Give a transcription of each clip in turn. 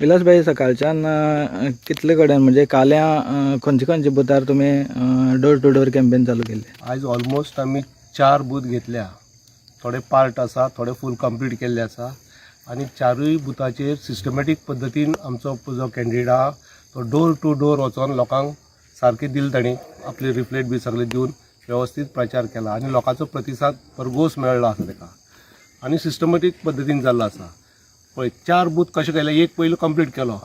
विलास भाई, सकाळच्यान कितले कडेन म्हणजे काल्या खंयचे खंयचे बुथार तुमी डोर टू डोर कॅम्पेन चालू केले? आज ऑलमोस्ट आम्ही 4 बूथ घेतल्या. थोडे पार्ट आसा, थोडे फूल कंप्लीट केल्ले आसा आणि 4य बुथाचेर सिस्टमॅटीक पद्दतीन आमचो जो कॅन्डिडेट आहा तो डोर टू डोर वचोन लोकांक सारके दिले. ताणी आपले रिफ्लेट बी सगळे दिवन व्यवस्थित प्रचार केला आणि लोकांचो प्रतिसाद भरघोस मेळ्ळो आसा ताका आणि सिस्टमॅटीक पद्दतीन जाल्लो आसा. पळय 4 बूथ कशें केले, एक पयलो कंप्लीट केलो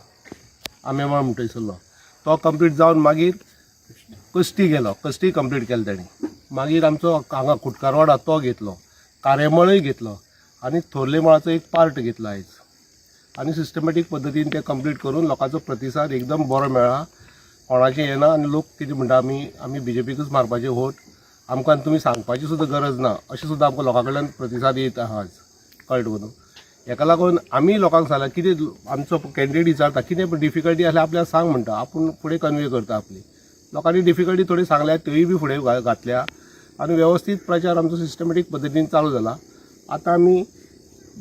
आमेमाळ म्हणटयसरलो, तो कंप्लीट जावन मागीर कस्टी गेलो, कस्टी कंप्लीट केलो ताणी. मागीर आमचो हांगा कुटकारवाडा तो घेतलो, कार्यामळय घेतलो आणि थोरले मळाचो एक पार्ट घेतलो आयज आणि सिस्टमॅटीक पद्दतीन ते कंप्लीट करून लोकांचो प्रतिसाद एकदम बरो मेळ्ळा. कोणाचें येना आणि लोक कितें म्हणटा आमी BJPकूच मारपाचे वोट, आमकां तुमी सांगपाची सुद्दां गरज ना अशें सुद्दां आमकां लोकां कडल्यान प्रतिसाद येत आहा आज. कळ्ळें तुका न्हू? हेका लागून आमी लोकांक सांगला कितें आमचो कॅन्डिडेट विचारता कितें डिफिकल्टी आसल्यार आपल्याक सांग म्हणटा, आपूण फुडें कन्वे करता आपली. लोकांनी डिफिकल्टी थोडी सांगल्या, त्योय बी फुडें घातल्या आणि व्यवस्थीत प्रचार आमचो सिस्टमॅटीक पद्दतीन चालू जाला. आतां आमी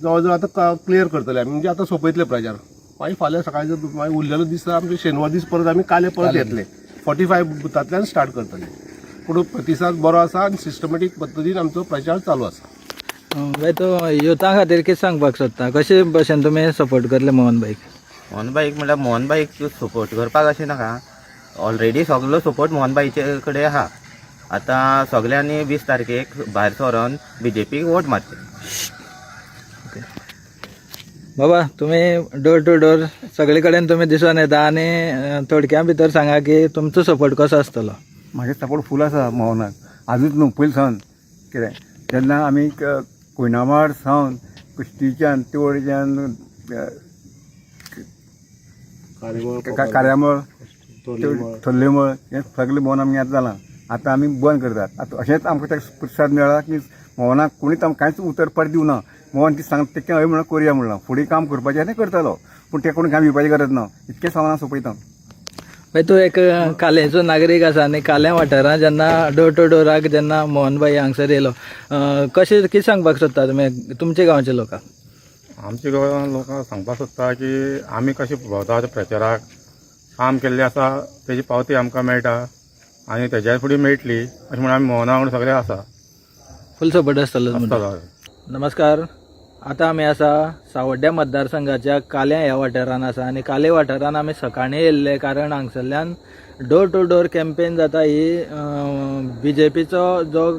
जवळ जवळ आतां क्लियर करतले आमी, म्हणजे आतां सोंपयतले प्रचार. मागीर फाल्यां सकाळी जर मागीर उरलेलो दीस आमचे शेनवार दीस परत आमी काले परत येतले, 45 बुथांतल्यान स्टार्ट करतले. पूण प्रतिसाद बरो आसा आणि सिस्टमॅटीक पद्दतीन आमचो प्रचार चालू आसा. भाई, तो युथा खातीर कितें सांगपाक सोदता? कशे भशेन तुमी सपोर्ट करले मोहन भाईक? मोहन बाईक म्हणल्यार मोहन बाईक सपोर्ट करपाक अशें नाका, ऑलरेडी सगळो सपोर्ट मोहन बाईचे कडेन आहा. आतां सगळ्यांनी 20 तारखेक भायर सरोन BJPक वोट मारचे. बाबा, तुम्ही डोर टू डोर सगळे कडेन तुम्ही दिसून येता आणि थोडक्या भितर सांगा की तुमचो सपोर्ट कसो आसतलो? म्हाजे सपोर्ट फूल आसा मोहनाक. आजूच न्हू, पयलीं सावन कितें तेन्ना आमी कोयनामाड सावन कुश्टीच्यान तेवडच्यान कार्यामळ थोर्लेमळ हें सगळें मोहन आमी आतां जालां. आतां आमी बंद करतात. आतां अशेंच आमकां ताका प्रतिसाद मेळ्ळा की मोहनाक कोणीच आमकां कांयच उतर पाट दिवना. मोहन ती सांग तें हय म्हणून करया म्हणलां. फुडें काम करपाचें आनी करतलो, पूण तें कोणी काम येवपाची गरज ना. इतकें सांगून हांव सोंपयता. भाई, तूं एक कालेंचो नागरीक आसा आनी काल्या वाठारांत जेन्ना डोर टू डोराक जेन्ना मोहन भाई हांगसर येयलो, कशें कितें सांगपाक सोदता तुमी तुमच्या गांवच्या लोकांक? आमच्या गोंया लोकांक सांगपाक सोदता की आमी कशें भोंवता प्रचाराक काम केल्लें आसा तेजी पावती आमकां मेळटा आनी तेज्या फुडें मेळटली अशें म्हणून आमी मोहना वांगडा सगळे आसा. फुल सपोर्ट आसतलो म्हणटा. आसतलो. नमस्कार. आता आमी आसा सावड्ड्या मतदारसंघाच्या काल्या ह्या वाठारान आसा आनी काले वाठारान आमी सकाळीं येयल्ले कारण हांगसरल्यान डोर टू डोर कॅम्पेन जाता. ही BJPचो जो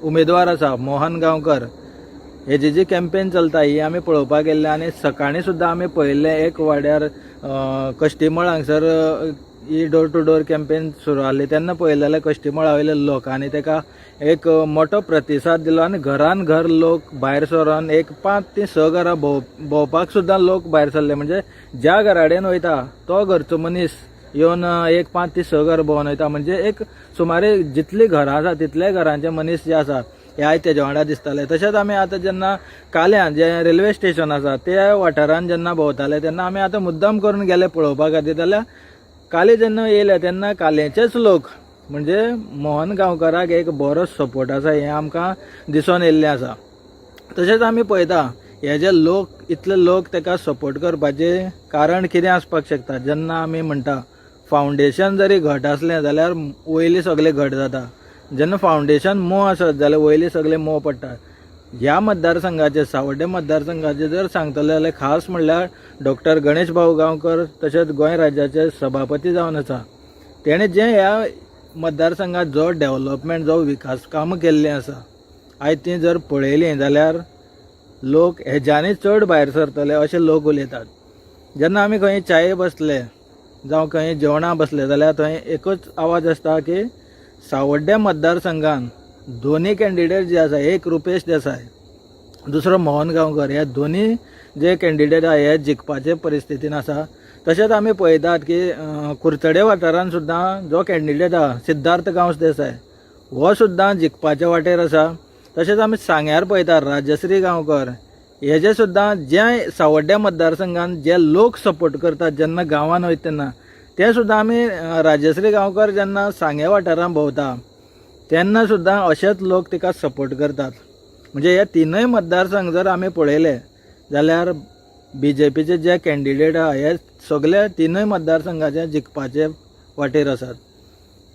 उमेदवार आसा मोहन गांवकर हेजी जी कॅम्पेन चलता ही आमी पळोवपाक गेल्ले आनी सकाळीं सुद्दां आमी पळयल्लें एक वाड्यार कश्टीमळ हांगसर ही डोर टू डोर कॅम्पेन सुरू जाल्ली तेन्ना पळयलेले कश्टीमळा वयले लोकांनी ताका एक मोठो प्रतिसाद दिलो आनी घरान घर लोक भायर सरोन एक 5 ते 6 घरां भोंवपाक सुद्दां लोक भायर सरले. म्हणजे ज्या घराडेन वयता तो घरचो मनीस येवन एक 5 ते 6 घर भोंवन वयता. म्हणजे एक सुमारे जितलीं घरां आसा तितले घरांचे मनीस जे आसा हे आयज तेज्या वांगडा दिसताले. तशेंच आमी आतां जेन्ना काल्यान जे रेल्वे स्टेशन आसा त्या वाठारान जेन्ना भोंवताले तेन्ना आमी आतां मुद्दाम करून गेले पळोवपा खातीर. जाल्यार काले जेन्ना येयले तेन्ना कालेचेच लोक म्हणजे मोहन गांवकाराक एक बरो सपोर्ट आसा हें आमकां दिसून येयल्लें आसा. तशेंच आमी पळयता हे जे लोक इतले लोक ताका सपोर्ट करपाचें कारण कितें आसपाक शकता? जेन्ना आमी म्हणटा फावंडेशन जरी घट आसलें जाल्यार वयली सगळे घट जाता. जेन्ना फावंडेशन मोव आसत जाल्यार वयली सगळे मोव पडटा. ह्या मतदारसंघाचे सावड्डे मतदारसंघाचे जर सांगतले जाल्यार खास म्हणल्यार डॉक्टर गणेश भाऊ गांवकर तशेंच गोंय राज्याचे सभापती जावन आसा. तेणें जे ह्या मतदारसंघात जो डेव्हलपमेंट जो विकास कामां केल्लीं आसा आयज ती जर पळयलीं जाल्यार लोक हेज्यांनी चड भायर सरतले अशें लोक उलयतात. जेन्ना आमी खंय च्याये बसले जावं खंय जेवणां बसले जाल्यार थंय एकच आवाज आसता की सावड्ड्या मतदारसंघान दोन्ही कॅन्डिडेट जे आसा, एक रुपेश देसाय दुसरो मोहन गांवकर, ह्या दोन्ही जे कॅन्डिडेट आहा हे जिखपाचे परिस्थितीन आसा. तशेंच आमी पळयतात की कुर्चडे वाठारान सुद्दां जो कॅन्डिडेट आहा सिद्धार्थ गांवस देसाय हो सुद्दां जिखपाच्या वाटेर आसा. तशेंच आमी सांग्यार पळयतात राजश्री गांवकर हेजे सुद्दां जे सावड्ड्या मतदारसंघान जे लोक सपोर्ट करतात जेन्ना गांवान वयता तेन्ना ते सुद्दां आमी राजश्री गांवकर जेन्ना सांग्या वाठारान भोंवता तेन्ना सुद्दां अशेच लोक तिका सपोर्ट करतात. म्हणजे हे 3य मतदारसंघ जर आमी पळयले जाल्यार BJPचे जे कॅन्डिडेट आहा हे सगळे तिनूय मतदारसंघाचे जिखपाचे वाटेर आसात.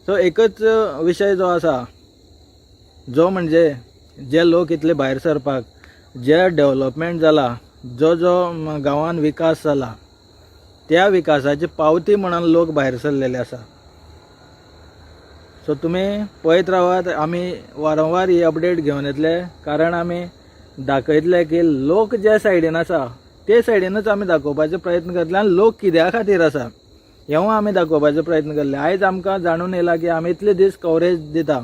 सो एकच विशय जो आसा जो म्हणजे जे लोक इतले भायर सरपाक, जे डेव्हलपमेंट जाला, जो गांवांत विकास जाला, त्या विकासाची पावती म्हणून लोक भायर सरलेले आसा. सो तुमी पळयत रावात, आमी वारंवार ही अपडेट घेवन येतले, कारण आमी दाखयतले की लोक जे सायडीन आसा ते सायडीनच आमी दाखोवपाचे प्रयत्न करतले आनी लोक कित्या खातीर आसा हेंवूय आमी दाखोवपाचो प्रयत्न करले. आयज आमकां जाणून येयला की आमी इतले दीस कवरेज दिता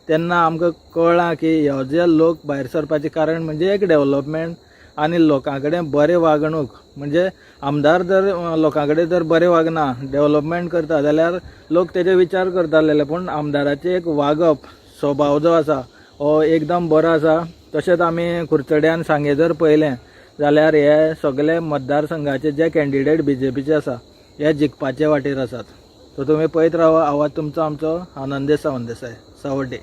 तेन्ना आमकां कळ्ळां की हे जे लोक भायर सरपाचें कारण म्हणजे एक डेव्हलपमेंट आनी लोकां कडेन बरें वागणूक. म्हणजे आमदार जर लोकां कडेन जर बरें वागना, डेव्हलपमेंट करता जाल्यार लोक तेजे विचार करताले, पूण आमदाराचें एक वागप, स्वभाव जो आसा हो एकदम बरो आसा. तशेंच आमी कुर्चड्यान सांगे जर पळयलें जाल्यार हे सगळे मतदारसंघाचे जे कॅन्डिडेट BJPचे आसा हे जिखपाचे वाटेर आसात. सो तुमी पळयत रावा. आवाज तुमचो आमचो आनंदेश सावंत देसाय. सावड्डे.